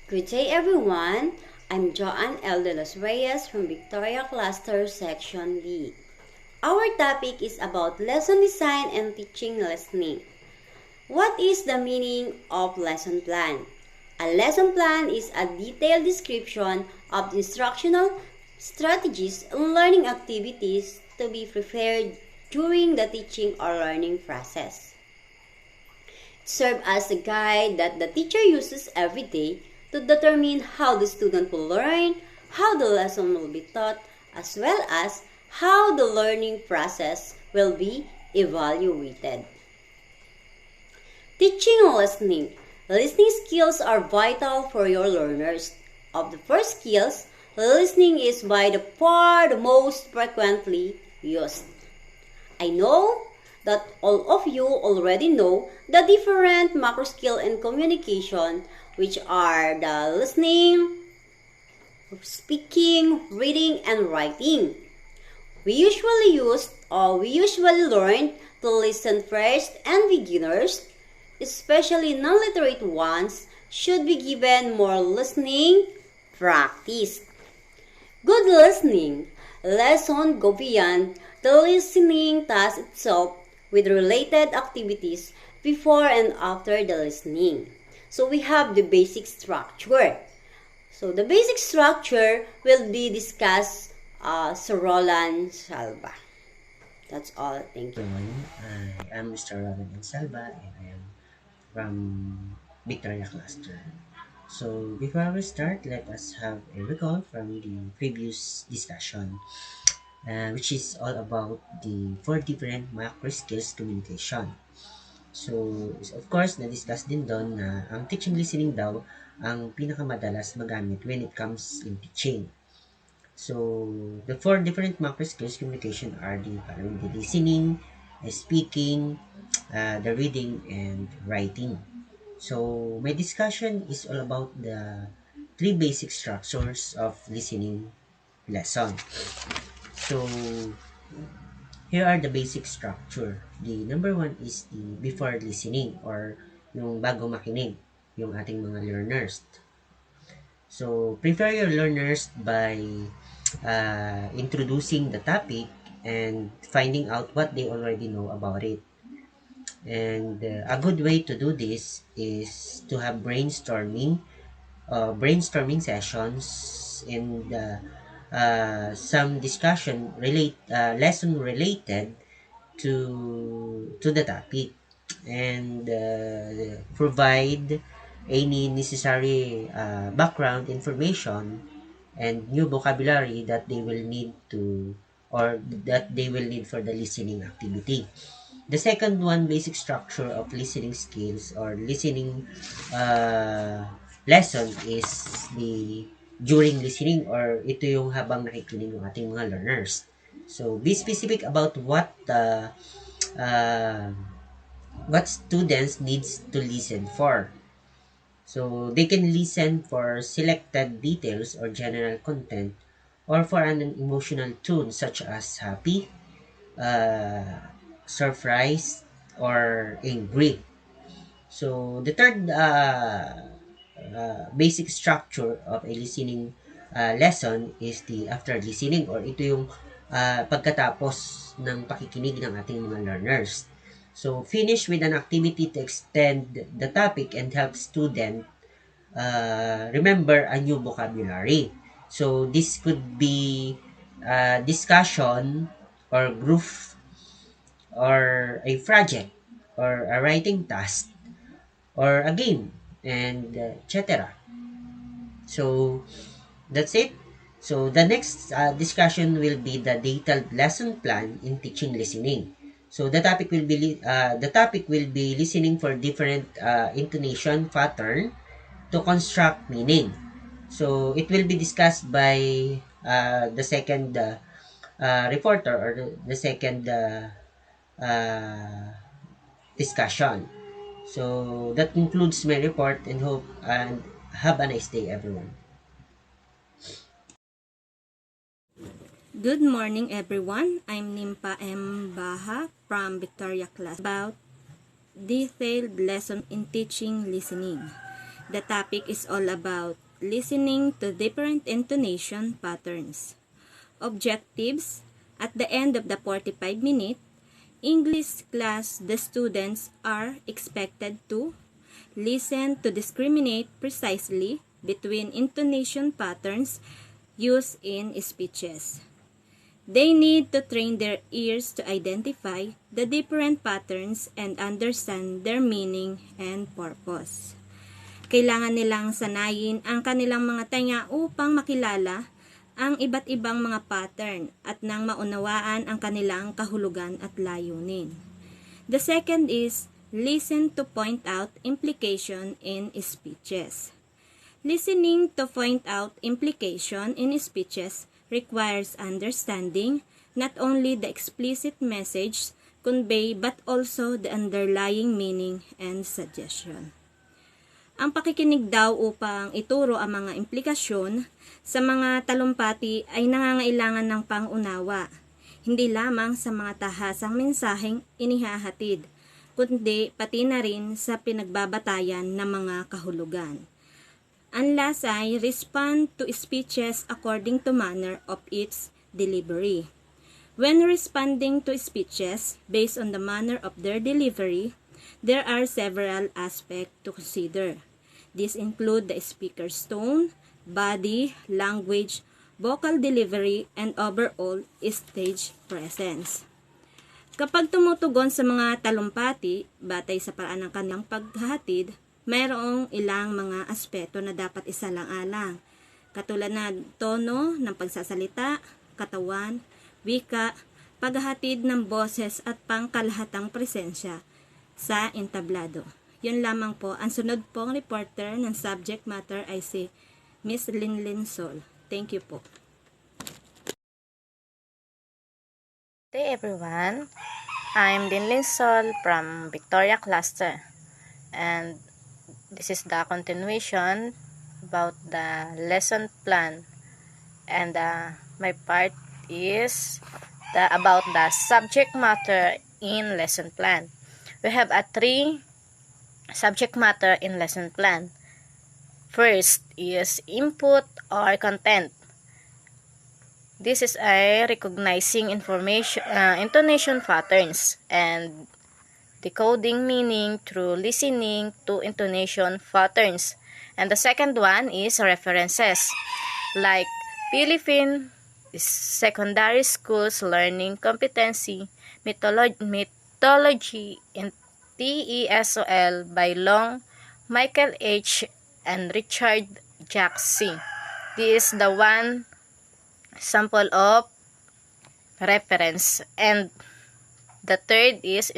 Good day everyone. I'm Joanne L. de los Reyes from Victoria Cluster Section B. Our topic is about lesson design and teaching listening. What is the meaning of lesson plan? A lesson plan is a detailed description of the instructional strategies and learning activities to be prepared during the teaching or learning process. It serves as a guide that the teacher uses every day to determine how the student will learn, how the lesson will be taught, as well as how the learning process will be evaluated. Teaching and listening. Listening skills are vital for your learners. Of the first skills, listening is by far the most frequently used. I know that all of you already know the different macro skill in communication, which are the listening, speaking, reading, and writing. We usually learn to listen first, and beginners, especially non-literate ones, should be given more listening practice. Good listening lesson go beyond the listening task itself with related activities before and after the listening. So we have the basic structure. So the basic structure will be discussed Sir Roland Salva. That's all. Thank you. Everyone, I am Mr. Robin Salva and I am from Victoria Cluster. So before we start, let us have a recall from the previous discussion, which is all about the four different macro skills communication. So, of course, na-discuss din doon na ang teaching listening daw ang pinakamadalas magamit when it comes in teaching. So, the four different macro skills communication are the following: the listening, speaking, the reading, and writing. So, my discussion is all about the three basic structures of listening lesson. So, here are the basic structure. The number one is the before listening or yung bago makinig, yung ating mga learners. So, prepare your learners by introducing the topic and finding out what they already know about it. And a good way to do this is to have brainstorming sessions and some discussion lesson related to the topic, and provide any necessary background information and new vocabulary that they will need to or that they will need for the listening activity. The second one, basic structure of listening skills or listening lesson is the during listening, or ito yung habang nakikinig ng ating mga learners. So, be specific about uh, what students needs to listen for. So, they can listen for selected details or general content, or for an emotional tone such as happy, uh, surprised, or angry. So, the third basic structure of a listening lesson is the after listening, or ito yung pagkatapos ng pakikinig ng ating mga learners. So, finish with an activity to extend the topic and help student remember a new vocabulary. So, this could be discussion or group or a project or a writing task or a game, and etc. So, that's it. So, the next discussion will be the detailed lesson plan in teaching listening. So, the topic will be listening for different intonation pattern to construct meaning. So, it will be discussed by the second reporter, or the second uh, discussion. So, that concludes my report, and hope and have a nice day, everyone. Good morning, everyone. I'm Nimpa M. Baha from Victoria Class about detailed lesson in teaching listening. The topic is all about listening to different intonation patterns. Objectives: at the end of the 45-minute English class, the students are expected to listen to discriminate precisely between intonation patterns used in speeches. They need to train their ears to identify the different patterns and understand their meaning and purpose. Kailangan nilang sanayin ang kanilang mga tenga upang makilala ang iba't ibang mga pattern at nang maunawaan ang kanilang kahulugan at layunin. The second is listen to point out implication in speeches. Listening to point out implication in speeches requires understanding not only the explicit message conveyed but also the underlying meaning and suggestion. Ang pakikinig daw upang ituro ang mga implikasyon sa mga talumpati ay nangangailangan ng pangunawa, hindi lamang sa mga tahasang mensaheng inihahatid, kundi pati na rin sa pinagbabatayan ng mga kahulugan. Ang last ay respond to speeches according to manner of its delivery. When responding to speeches based on the manner of their delivery, there are several aspects to consider. These include the speaker's tone, body, language, vocal delivery, and overall stage presence. Kapag tumutugon sa mga talumpati, batay sa paraan ng kanilang paghahatid, mayroong ilang mga aspeto na dapat isalang-alang, katulad na tono ng pagsasalita, katawan, wika, paghahatid ng boses at pangkalahatang presensya sa entablado. Yun lamang po. Ang sunod pong reporter ng subject matter ay si Miss Linlin Sol. Thank you po. Good day everyone. I'm Linlin Sol from Victoria Cluster, and this is the continuation about the lesson plan, and my part is about the subject matter in lesson plan. We have three subject matter in lesson plan. First is input or content. This is a recognizing information, intonation patterns and decoding meaning through listening to intonation patterns. And the second one is references, like Philippine secondary schools learning competency, mythology, and TESOL by Long, Michael H., and Richard Jack C. This is the one sample of reference. And the third is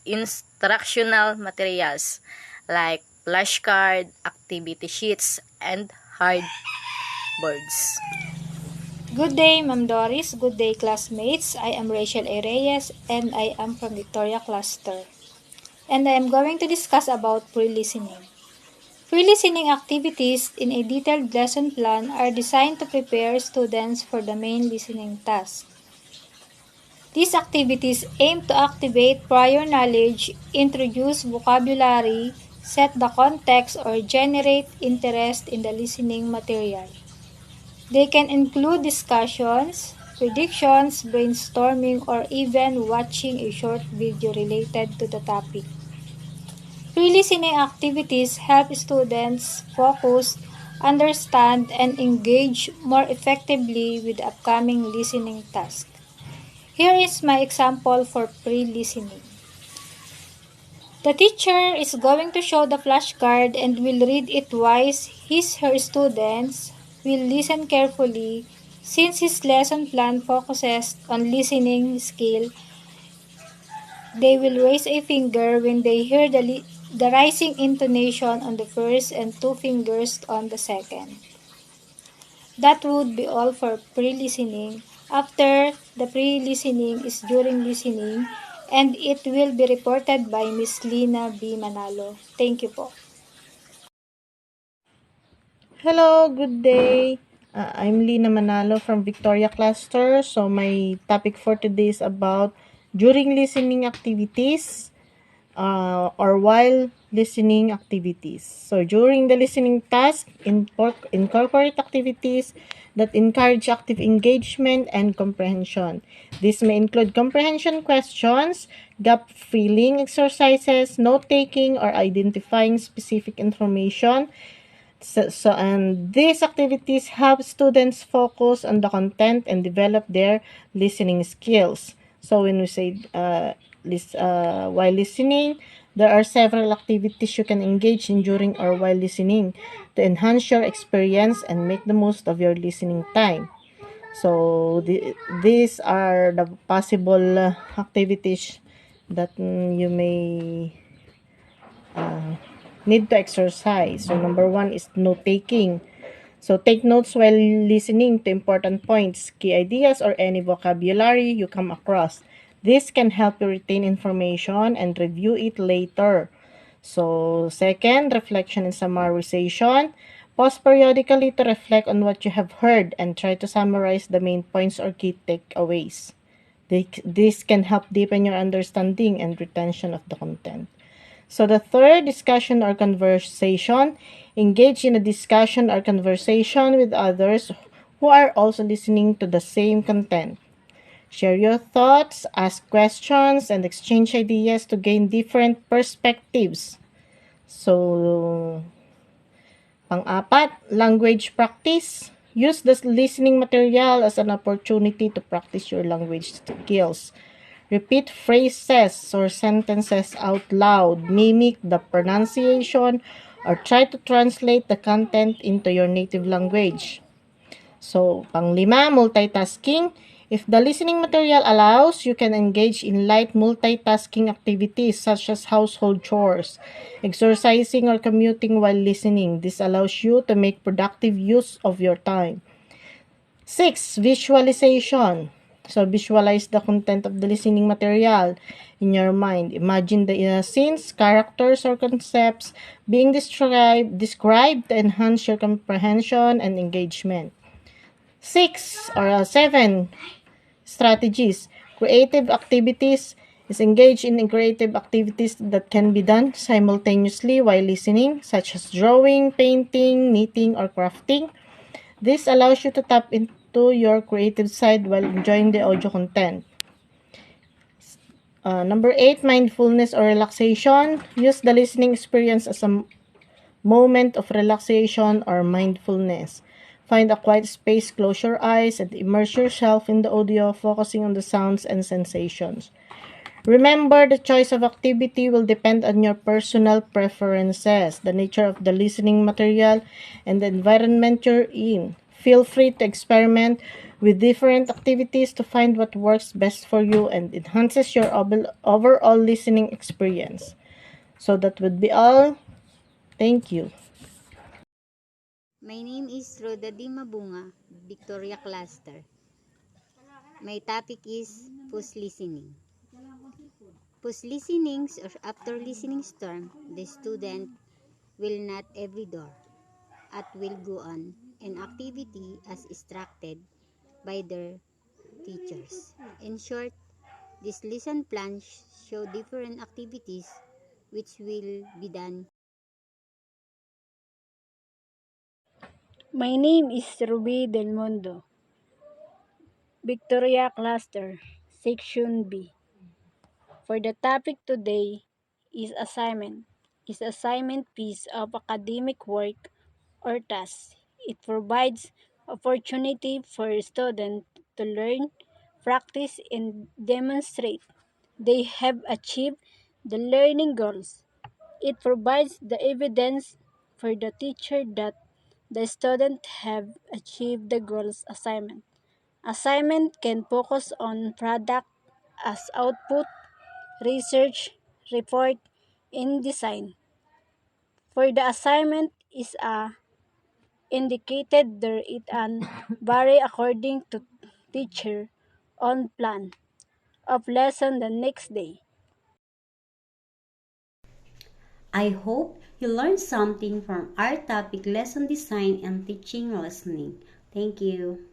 instructional materials like flashcard, activity sheets, and hard boards. Good day, Ma'am Doris. Good day, classmates. I am Rachel A. Reyes, and I am from Victoria Cluster. And I am going to discuss about pre-listening. Pre-listening activities in a detailed lesson plan are designed to prepare students for the main listening task. These activities aim to activate prior knowledge, introduce vocabulary, set the context, or generate interest in the listening material. They can include discussions, predictions, brainstorming, or even watching a short video related to the topic. Pre-listening activities help students focus, understand, and engage more effectively with the upcoming listening task. Here is my example for pre-listening. The teacher is going to show the flashcard and will read it twice. Her students will listen carefully since his lesson plan focuses on listening skill. They will raise a finger when they hear the rising intonation on the first and two fingers on the second. That would be all for pre-listening. After the pre-listening is during listening, and it will be reported by Miss Lina B. Manalo. Thank you po. Hello, good day. I'm Lina Manalo from Victoria Cluster. So my topic for today is about during listening activities. or while listening activities. So during the listening task, incorporate activities that encourage active engagement and comprehension. This may include comprehension questions, gap filling exercises, note taking, or identifying specific information. And these activities help students focus on the content and develop their listening skills. So when we say while listening, there are several activities you can engage in during or while listening to enhance your experience and make the most of your listening time. So these are the possible activities that you may need to exercise. So number one is note taking. So take notes while listening to important points, key ideas, or any vocabulary you come across. This can help you retain information and review it later. So second, reflection and summarization. Pause periodically to reflect on what you have heard and try to summarize the main points or key takeaways. This can help deepen your understanding and retention of the content. So the third, discussion or conversation. Engage in a discussion or conversation with others who are also listening to the same content. Share your thoughts, ask questions, and exchange ideas to gain different perspectives. So, pang-apat, language practice. Use the listening material as an opportunity to practice your language skills. Repeat phrases or sentences out loud, mimic the pronunciation, or try to translate the content into your native language. So, panglima, multitasking. If the listening material allows, you can engage in light multitasking activities such as household chores, exercising, or commuting while listening. This allows you to make productive use of your time. 6. Visualization. So, visualize the content of the listening material in your mind. Imagine the scenes, characters, or concepts being described to enhance your comprehension and engagement. 7. Strategies. Creative activities is engage in creative activities that can be done simultaneously while listening, such as drawing, painting, knitting, or crafting. This allows you to tap into your creative side while enjoying the audio content. Number 8, mindfulness or relaxation. Use the listening experience as a moment of relaxation or mindfulness. Find a quiet space, close your eyes, and immerse yourself in the audio, focusing on the sounds and sensations. Remember, the choice of activity will depend on your personal preferences, the nature of the listening material, and the environment you're in. Feel free to experiment with different activities to find what works best for you and enhances your overall listening experience. So that would be all. Thank you. My name is Roda Di Mabunga, Victoria Cluster. My topic is post listening. Post listening or after listening storm, the student will not every door at will go on an activity as instructed by their teachers. In short, this lesson plan show different activities which will be done. My name is Ruby Del Mundo, Victoria Cluster, Section B. For the topic today is assignment. Is assignment piece of academic work or task. It provides opportunity for students to learn, practice, and demonstrate they have achieved the learning goals. It provides the evidence for the teacher that the student have achieved the goals assignment. Assignment can focus on product as output, research, report, and design. For the assignment is indicated there it and vary according to teacher on plan of lesson the next day. I hope you learned something from our topic lesson design and teaching listening. Thank you.